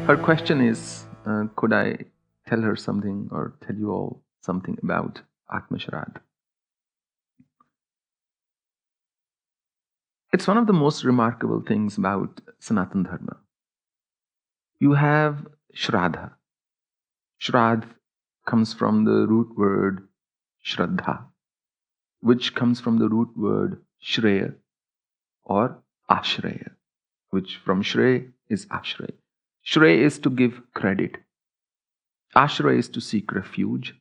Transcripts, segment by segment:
Her question is, could I tell her something or tell you all something about Atma-Shradh? It's one of the most remarkable things about Sanatana Dharma. You have Shraddha. Shradh comes from the root word Shraddha, which comes from the root word Shreya or Ashraya, which from Shrey is Ashraya. Shrey is to give credit. Ashraya is to seek refuge.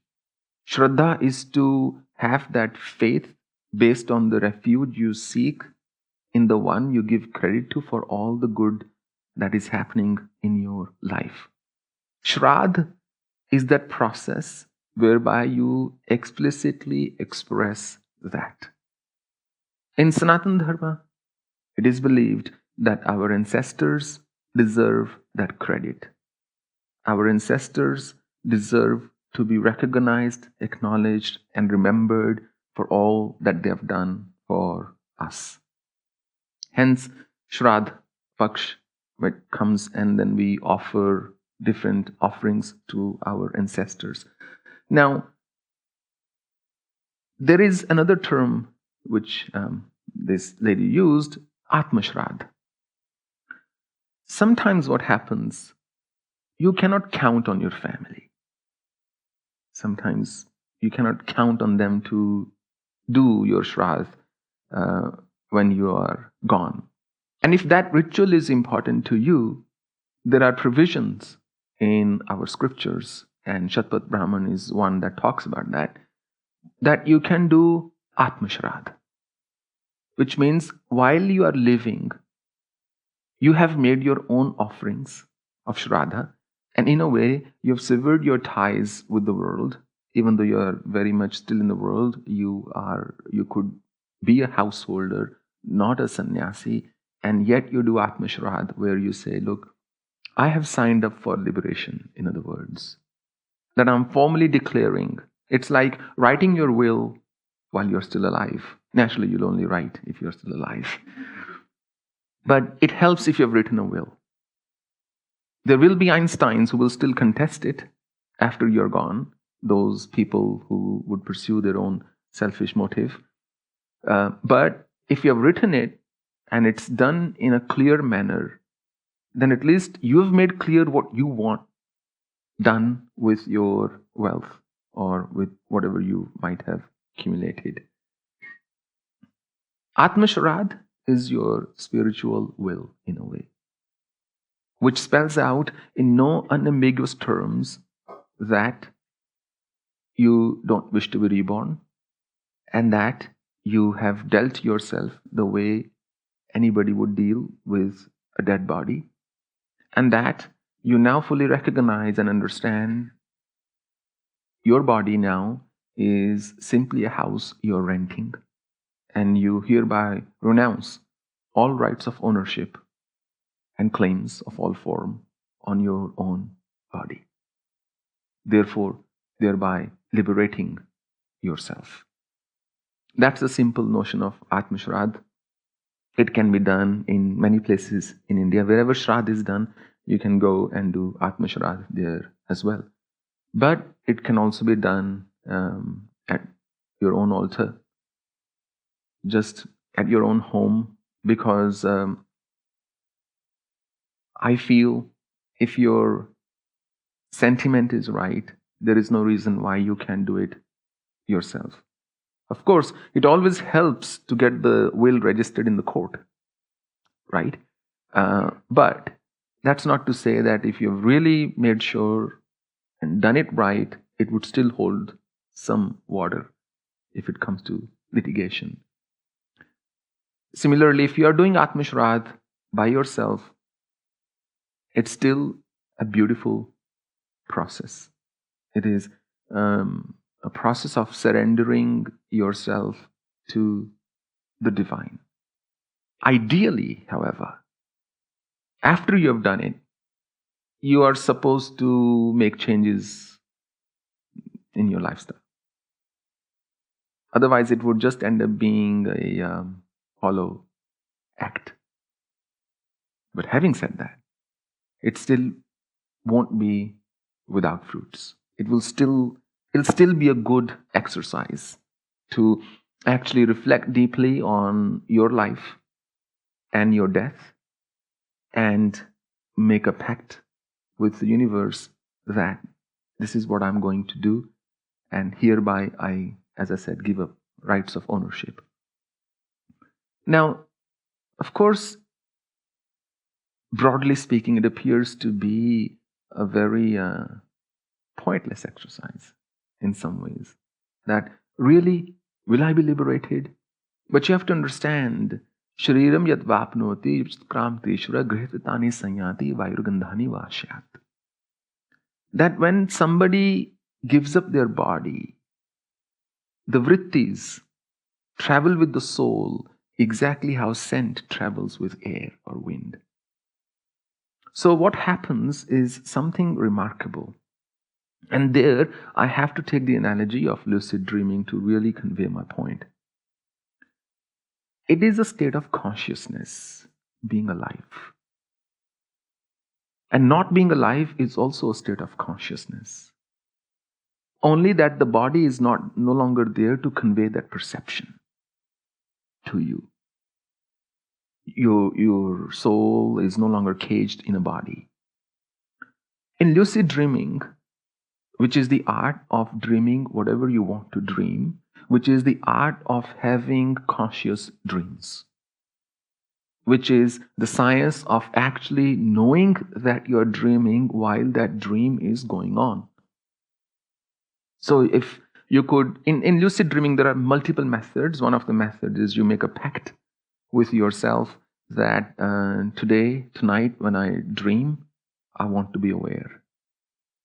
Shraddha is to have that faith based on the refuge you seek in the one you give credit to for all the good that is happening in your life. Shraddha is that process whereby you explicitly express that. In Sanatana Dharma, it is believed that our ancestors deserve that credit. Our ancestors deserve to be recognized, acknowledged, and remembered for all that they have done for us. Hence, Shraddh Paksh comes and then we offer different offerings to our ancestors. Now, there is another term which this lady used, Atma-Shradh. Sometimes what happens, you cannot count on your family. Sometimes you cannot count on them to do your Shraddh when you are gone. And if that ritual is important to you, there are provisions in our scriptures, and Shatpat Brahman is one that talks about that you can do Atma-Shradh, which means while you are living, you have made your own offerings of Shraddha, and in a way, you have severed your ties with the world. Even though you are very much still in the world, you could be a householder, not a sannyasi, and yet you do Atma-Shradh, where you say, look, I have signed up for liberation, in other words. That I'm formally declaring. It's like writing your will while you're still alive. Naturally, you'll only write if you're still alive. But it helps if you've written a will. There will be Einsteins who will still contest it after you're gone, those people who would pursue their own selfish motive. But if you have written it and it's done in a clear manner, then at least you have made clear what you want done with your wealth or with whatever you might have accumulated. Atma-Shradh is your spiritual will, in a way, which spells out in no unambiguous terms that you don't wish to be reborn and that you have dealt yourself the way anybody would deal with a dead body, and that you now fully recognize and understand your body now is simply a house you're renting, and you hereby renounce all rights of ownership and claims of all form on your own body. Therefore, thereby liberating yourself. That's the simple notion of Atma-Shradh. It can be done in many places in India. Wherever Shradh is done, you can go and do Atma-Shradh there as well. But it can also be done at your own altar, just at your own home, because I feel if your sentiment is right, there is no reason why you can't do it yourself. Of course, it always helps to get the will registered in the court, right? But that's not to say that if you've really made sure and done it right, it would still hold some water if it comes to litigation. Similarly, if you are doing Atma-Shradh by yourself, it's still a beautiful process. It is a process of surrendering yourself to the divine. Ideally, however, after you have done it, you are supposed to make changes in your lifestyle. Otherwise, it would just end up being a hollow act. But having said that, it's still won't be without fruits. It'll still be a good exercise to actually reflect deeply on your life and your death and make a pact with the universe that this is what I'm going to do, and hereby I, as I said, give up rights of ownership. Now, of course, broadly speaking, it appears to be a very pointless exercise in some ways. That really, will I be liberated? But you have to understand, Shariram yat vapnoti kramteshvara grihatani sanyati vairugandhani vashyat. That when somebody gives up their body, the vrittis travel with the soul exactly how scent travels with air or wind. So what happens is something remarkable. And there, I have to take the analogy of lucid dreaming to really convey my point. It is a state of consciousness, being alive. And not being alive is also a state of consciousness. Only that the body is no longer there to convey that perception to you. Your soul is no longer caged in a body. In lucid dreaming, which is the art of dreaming whatever you want to dream, which is the art of having conscious dreams, which is the science of actually knowing that you're dreaming while that dream is going on. So if you could, in lucid dreaming, there are multiple methods. One of the methods is you make a pact with yourself that tonight, when I dream, I want to be aware.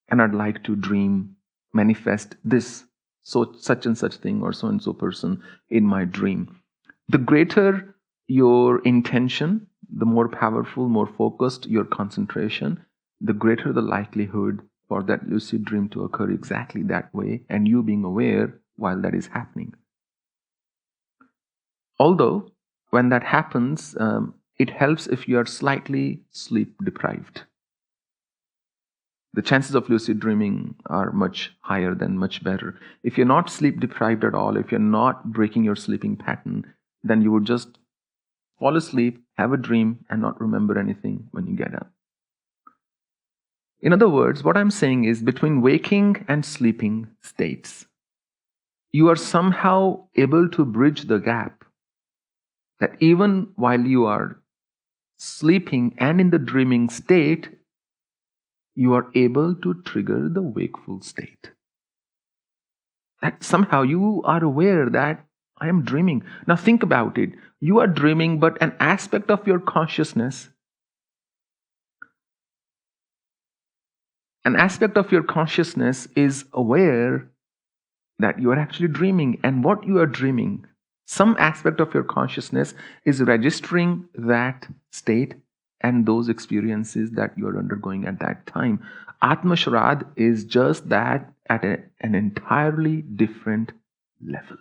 And I'd like to dream, manifest this, so such and such thing or so and so person in my dream. The greater your intention, the more powerful, more focused your concentration, the greater the likelihood for that lucid dream to occur exactly that way and you being aware while that is happening. Although, when that happens, it helps if you are slightly sleep deprived. The chances of lucid dreaming are much higher than much better. If you're not sleep deprived at all, if you're not breaking your sleeping pattern, then you would just fall asleep, have a dream, and not remember anything when you get up. In other words, what I'm saying is between waking and sleeping states, you are somehow able to bridge the gap that even while you are sleeping and in the dreaming state, you are able to trigger the wakeful state. That somehow you are aware that I am dreaming. Now think about it. You are dreaming, but an aspect of your consciousness, is aware that you are actually dreaming. And what you are dreaming, some aspect of your consciousness is registering that state and those experiences that you are undergoing at that time. Atma-Shradh is just that at an entirely different level.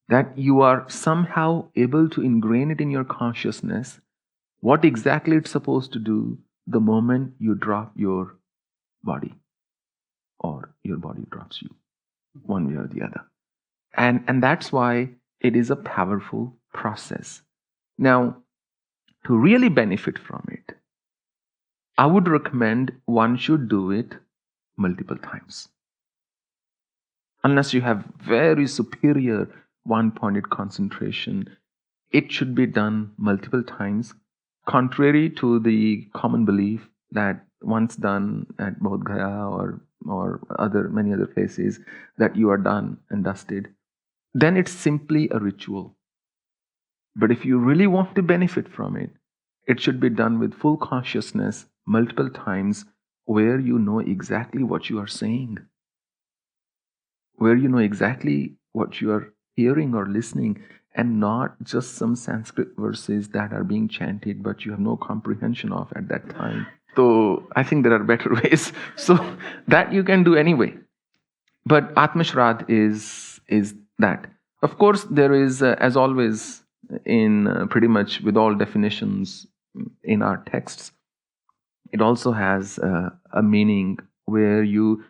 That you are somehow able to ingrain it in your consciousness, what exactly it's supposed to do the moment you drop your body or your body drops you, one way or the other. And that's why it is a powerful process. Now, to really benefit from it, I would recommend one should do it multiple times. Unless you have very superior one-pointed concentration, it should be done multiple times, contrary to the common belief that once done at Bodh Gaya or many other places, that you are done and dusted. Then it's simply a ritual. But if you really want to benefit from it, it should be done with full consciousness multiple times, where you know exactly what you are saying, where you know exactly what you are hearing or listening, and not just some Sanskrit verses that are being chanted but you have no comprehension of at that time. So I think there are better ways. So that you can do anyway. But Atma-Shradh is that. Of course, there is, as always, in pretty much with all definitions in our texts, it also has a meaning where you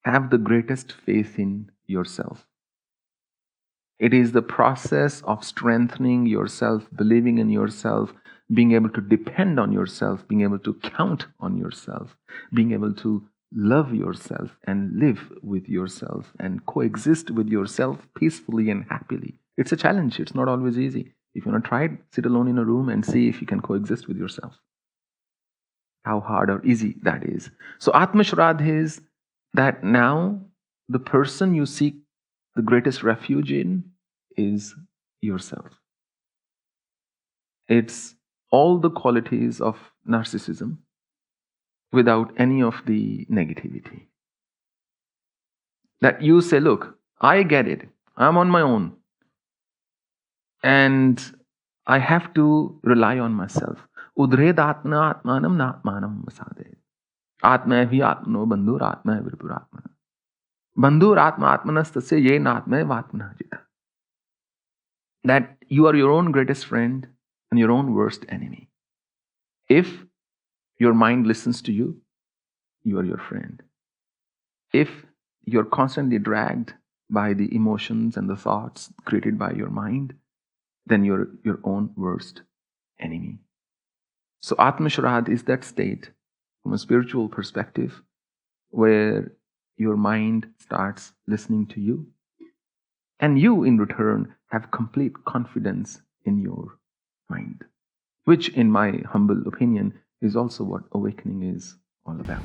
have the greatest faith in yourself. It is the process of strengthening yourself, believing in yourself, being able to depend on yourself, being able to count on yourself, being able to love yourself and live with yourself and coexist with yourself peacefully and happily. It's a challenge. It's not always easy. If you want to try it, sit alone in a room and see if you can coexist with yourself. How hard or easy that is. So Atma-Shradh is that now the person you seek the greatest refuge in is yourself. It's all the qualities of narcissism without any of the negativity. That you say, look, I get it. I'm on my own. And I have to rely on myself. Udred atma atmanam natmanam masade. Atma hi atmano bandhur atma virpuratmana. Bandhur atma atmanastasya ye natma vatmana jita. That you are your own greatest friend and your own worst enemy. If your mind listens to you, you are your friend. If you're constantly dragged by the emotions and the thoughts created by your mind, then you're your own worst enemy. So Atma-Shradh is that state from a spiritual perspective where your mind starts listening to you, and you in return have complete confidence in your mind, which in my humble opinion is also what awakening is all about.